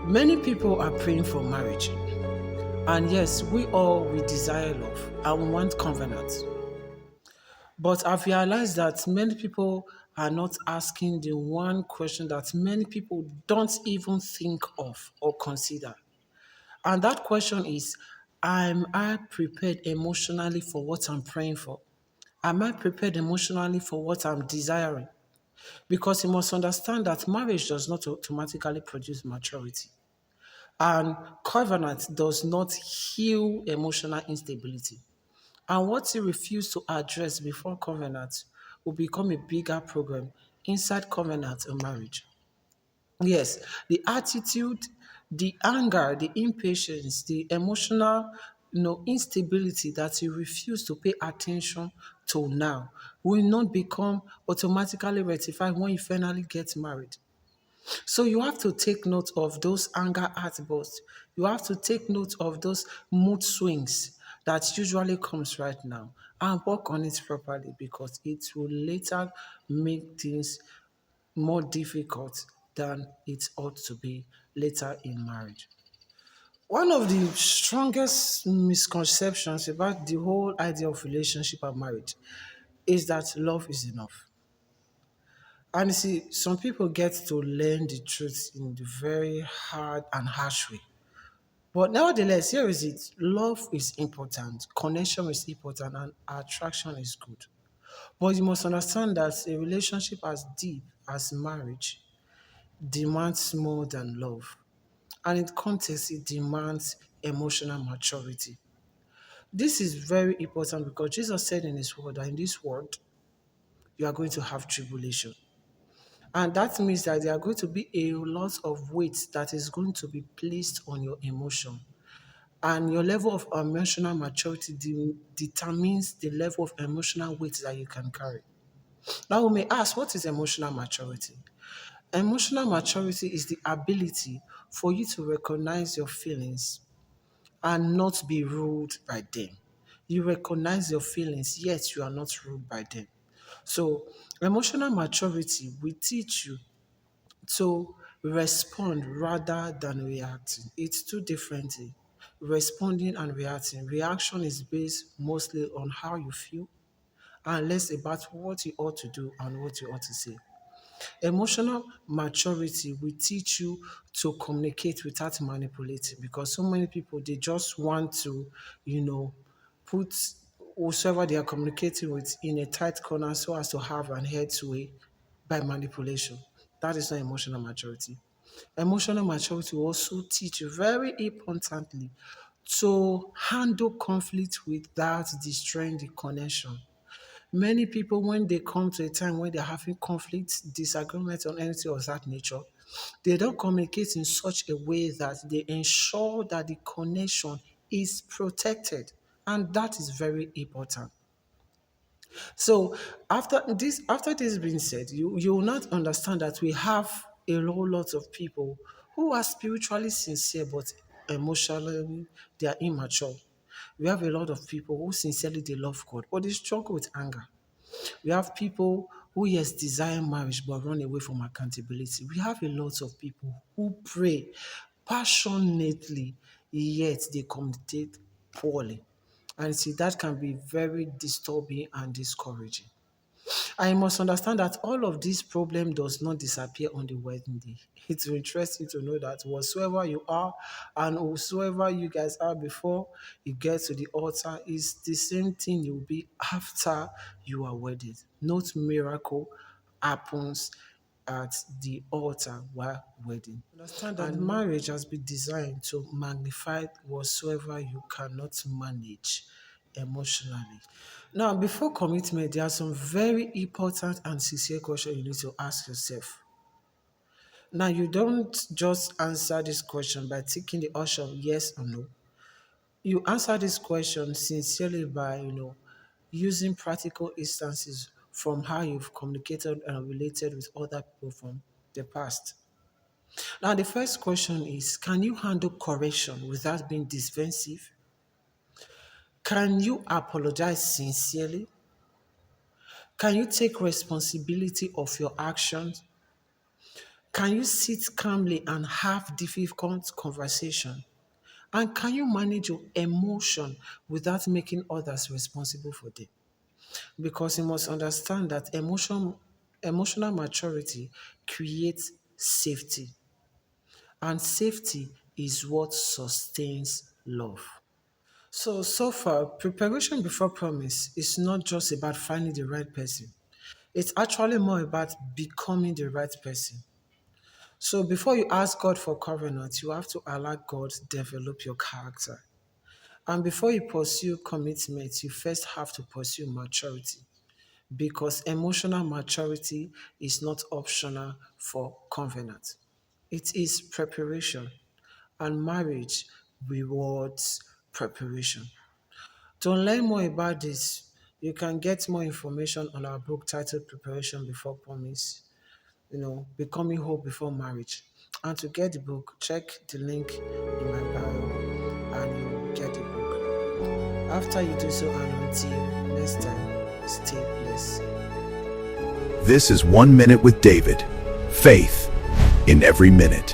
Many people are praying for marriage, and yes, we desire love and we want covenant. But I've realized that many people are not asking the one question that many people don't even think of or consider. And that question is, am I prepared emotionally for what I'm praying for? Am I prepared emotionally for what I'm desiring? Because you must understand that marriage does not automatically produce maturity. And covenant does not heal emotional instability. And what you refuse to address before covenant will become a bigger problem inside covenant and marriage. Yes, the attitude, the anger, the impatience, the emotional instability that you refuse to pay attention to now will not become automatically rectified when you finally get married. So you have to take note of those anger outbursts. You have to take note of those mood swings that usually comes right now and work on it properly because it will later make things more difficult than it ought to be later in marriage. One of the strongest misconceptions about the whole idea of relationship and marriage is that love is enough. And you see, some people get to learn the truth in the very hard and harsh way. But nevertheless, here is it. Love is important, connection is important, and attraction is good. But you must understand that a relationship as deep as marriage demands more than love. And in context, it demands emotional maturity. This is very important because Jesus said in his word that in this world, you are going to have tribulation. And that means that there are going to be a lot of weight that is going to be placed on your emotion. And your level of emotional maturity determines the level of emotional weight that you can carry. Now, we may ask, what is emotional maturity? Emotional maturity is the ability for you to recognize your feelings and not be ruled by them. You recognize your feelings, yet you are not ruled by them. So, emotional maturity will teach you to respond rather than reacting. It's two different things. Responding and reacting. Reaction is based mostly on how you feel and less about what you ought to do and what you ought to say. Emotional maturity will teach you to communicate without manipulating because so many people they just want to, you know, put whoever they are communicating with in a tight corner so as to have an headway by manipulation. That is not emotional maturity. Emotional maturity will also teach you very importantly to handle conflict without destroying the connection. Many people, when they come to a time when they're having conflicts, disagreements, or anything of that nature, they don't communicate in such a way that they ensure that the connection is protected. And that is very important. So after this being said, you will not understand that we have a whole lot of people who are spiritually sincere but emotionally they are immature. We have a lot of people who sincerely they love God, but they struggle with anger. We have people who, yes, desire marriage but run away from accountability. We have a lot of people who pray passionately, yet they communicate poorly. And see, that can be very disturbing and discouraging. I must understand that all of this problem does not disappear on the wedding day. It will interest you to know that whatsoever you are and whosoever you guys are before you get to the altar is the same thing you'll be after you are wedded. Not miracle happens at the altar while wedding. Understand that marriage has been designed to magnify whatsoever you cannot manage emotionally. Now, before commitment, there are some very important and sincere questions you need to ask yourself. Now, you don't just answer this question by ticking the option yes or no. You answer this question sincerely by, using practical instances from how you've communicated and related with other people from the past. Now, the first question is, can you handle correction without being defensive? Can you apologize sincerely? Can you take responsibility of your actions? Can you sit calmly and have difficult conversation? And can you manage your emotion without making others responsible for them? Because you must understand that emotional maturity creates safety, and safety is what sustains love. So far, preparation before promise is not just about finding the right person. It's actually more about becoming the right person. So before you ask God for covenant, you have to allow God to develop your character. And before you pursue commitment, you first have to pursue maturity, because emotional maturity is not optional for covenant. It is preparation, and marriage rewards preparation. To learn more about this, you can get more information on our book titled Preparation Before Promise, Becoming Whole Before Marriage. And to get the book, check the link in my bio and you get the book. After you do so, and until next time, stay blessed. This is 1 Minute with David. Faith in every minute.